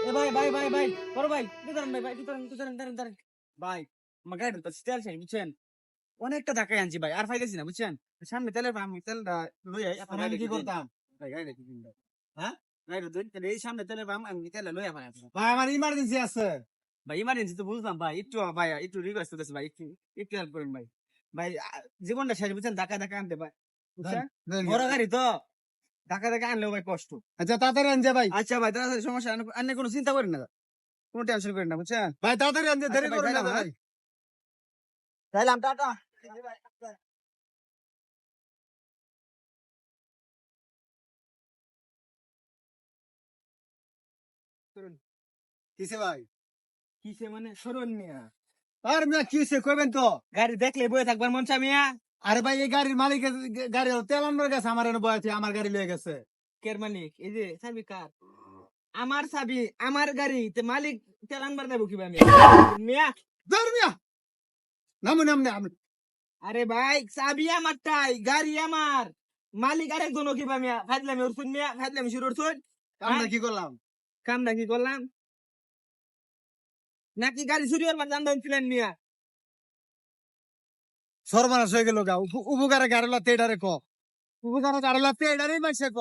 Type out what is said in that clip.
ভাই ভাই ভাই ভাই বড় ভাই ভাই ভাই আমার গাড়ি তো তেল শেষ বুঝছেন অনেকটা ধাক্কায় আনছি ভাই আর ফাইতেছি না বুঝছেন সামনে তেলের পাম্প তেলটা লই আই আপনার আমি কি করতাম ভাই গাড়ি কি কিনবো হ্যাঁ গাড়ি দুই তাহলে এই সামনে তেলের পাম্প আমি তেল লই আই ভাই আমার ইমার্জেন্সি আছে ভাই ইমার্জেন্সি তো বুঝলাম ভাই একটু ভাই একটু রিকোয়েস্ট করতেছি ভাই একটু একটু হেল্প করেন ভাই ভাই জীবনটা শেষ বুঝছেন ধাক্কা ধাক্কা আনতে ভাই বুঝছেন বড় গাড়ি তো ধাক্কা ধাক্কা আনলেও ভাই কষ্ট আচ্ছা তাড়াতাড়ি আনজে ভাই আচ্ছা ভাই তাড়াতাড়ি সমস্যা আনে কোনো চিন্তা করেন না কোনো টেনশন করেন না বুঝছেন ভাই তাড়াতাড়ি আনজে দেরি আচ্ছা ভাই, করেন না যাইলাম, ভাই যাইলাম টাটা কিসে ভাই কিসে মানে সরণ মিয়া আর মিয়া কিসে কইবেন তো গাড়ি দেখলে বয়ে থাকবার মন চায় মিয়া আরে ভাই এই গাড়ির মালিক গাড়ি তেল আনবার গেছে আমার এনে বয়াছে আমার গাড়ি লয়ে গেছে কের মালিক এই যে চাবি কার আমার চাবি আমার গাড়ি তে মালিক তেল আনবার দেবো কিবা মিয়া ধর মিয়া নামুন নামনে আমি আরে ভাই চাবি আমারটাই গাড়ি আমার মালিক আরেকজন কিবা মিয়া ফাজলামি উঠছুন মিয়া ফাজলামি শুরু উঠছুন আমরা কি করলাম কামটা কি করলাম নাকি গাড়ি চুরি হওয়ার জানতে ছিলেন মিয়া সর্বনাশ হয়ে গেল গা উপকারে গাড়ি লাতে এটারে ক উপকারে গাড়ি লাতে এটারেই মাইছে ক